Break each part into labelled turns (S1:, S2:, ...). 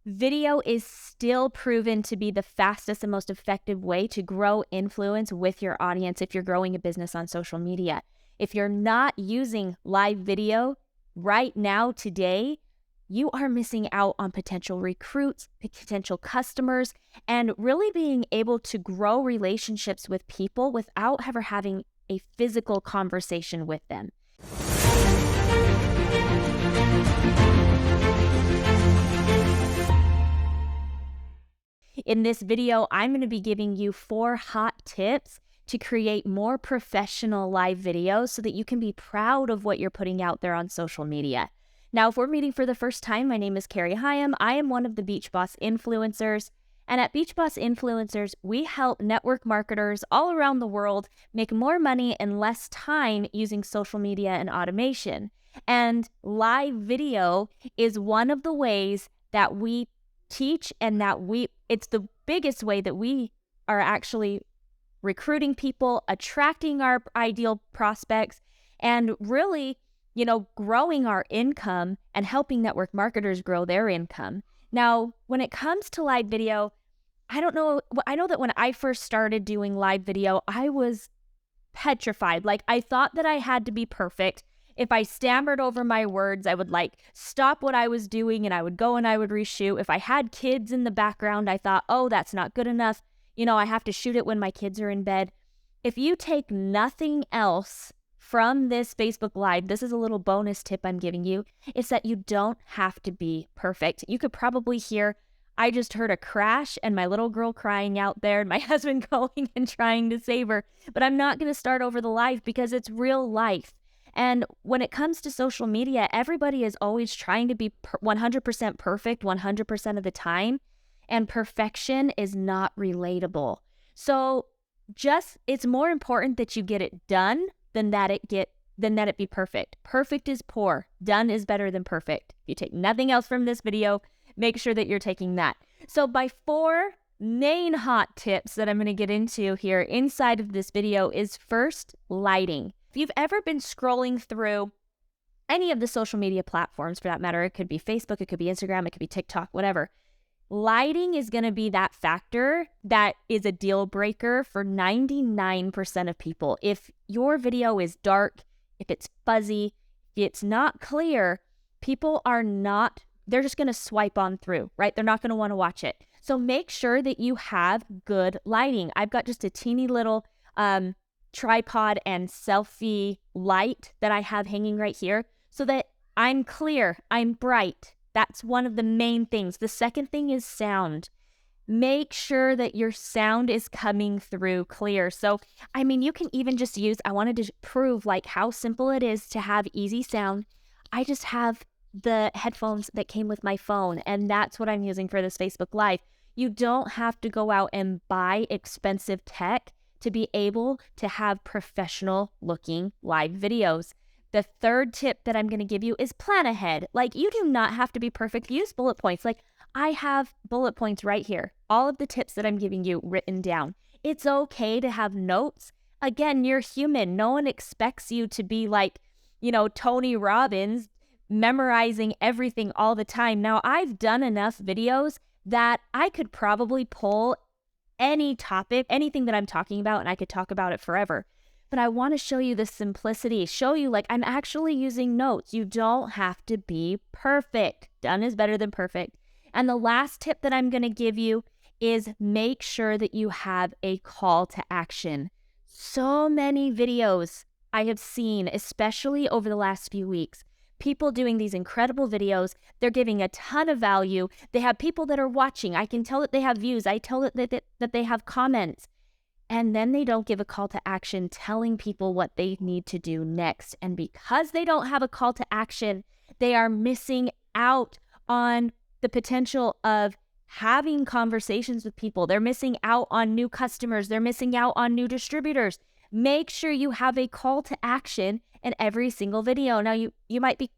S1: Video is still proven to be the fastest and most effective way to grow influence with your audience if you're growing a business on social media. If you're not using live video right now, today, you are missing out on potential recruits, potential customers, and really being able to grow relationships with people without ever having a physical conversation with them. In this video, I'm going to be giving you 4 hot tips to create more professional live videos so that you can be proud of what you're putting out there on social media. Now, if we're meeting for the first time, my name is Carrie Hyam. I am one of the Beach Boss influencers. And at Beach Boss Influencers, we help network marketers all around the world make more money in less time using social media and automation. And live video is one of the ways that we teach and it's the biggest way that we are actually recruiting people, attracting our ideal prospects, and really, growing our income and helping network marketers grow their income. Now, when it comes to live video, I know that when I first started doing live video, I was petrified. Like, I thought that I had to be perfect. If I stammered over my words, I would stop what I was doing and I would go and I would reshoot. If I had kids in the background, I thought, oh, that's not good enough. I have to shoot it when my kids are in bed. If you take nothing else from this Facebook Live, this is a little bonus tip I'm giving you. It's that you don't have to be perfect. You could probably hear, I just heard a crash and my little girl crying out there and my husband going and trying to save her. But I'm not going to start over the live because it's real life. And when it comes to social media, everybody is always trying to be 100% perfect 100% of the time. And perfection is not relatable. So it's more important that you get it done than that it be perfect. Perfect is poor. Done is better than perfect. If you take nothing else from this video, make sure that you're taking that. So by 4 main hot tips that I'm going to get into here inside of this video is first, lighting. If you've ever been scrolling through any of the social media platforms, for that matter, it could be Facebook, it could be Instagram, it could be TikTok, whatever. Lighting is going to be that factor that is a deal breaker for 99% of people. If your video is dark, if it's fuzzy, if it's not clear, they're just going to swipe on through, right? They're not going to want to watch it. So make sure that you have good lighting. I've got just a teeny little tripod and selfie light that I have hanging right here so that I'm clear, I'm bright. That's one of the main things. The second thing is sound. Make sure that your sound is coming through clear. So, you can even just I wanted to prove how simple it is to have easy sound. I just have the headphones that came with my phone, and that's what I'm using for this Facebook Live. You don't have to go out and buy expensive tech to be able to have professional looking live videos. The third tip that I'm going to give you is plan ahead. You do not have to be perfect. Use bullet points. I have bullet points right here. All of the tips that I'm giving you written down. It's okay to have notes. Again, you're human. No one expects you to be Tony Robbins, memorizing everything all the time. Now, I've done enough videos that I could probably pull any topic, anything that I'm talking about, and I could talk about it forever. But I want to show you the simplicity, show you I'm actually using notes. You don't have to be perfect. Done is better than perfect. And the last tip that I'm going to give you is make sure that you have a call to action. So many videos I have seen, especially over the last few weeks, people doing these incredible videos. They're giving a ton of value. They have people that are watching. I can tell that they have views. I tell that they have comments. And then they don't give a call to action telling people what they need to do next. And because they don't have a call to action, they are missing out on the potential of having conversations with people. They're missing out on new customers. They're missing out on new distributors. Make sure you have a call to action in every single video. Now, you might be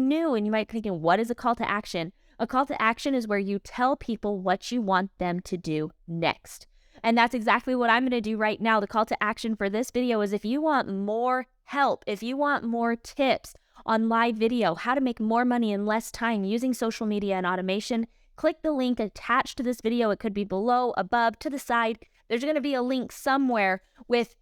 S1: new and you might be thinking, what is a call to action? A call to action is where you tell people what you want them to do next. And that's exactly what I'm going to do right now. The call to action for this video is if you want more help, if you want more tips on live video, how to make more money in less time using social media and automation, click the link attached to this video. It could be below, above, to the side. There's going to be a link somewhere with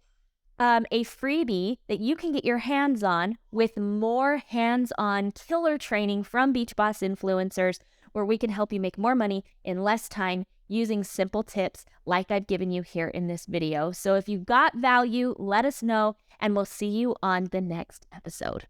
S1: a freebie that you can get your hands on with more hands-on killer training from Beach Boss influencers, where we can help you make more money in less time using simple tips like I've given you here in this video. So if you got value, let us know, and we'll see you on the next episode.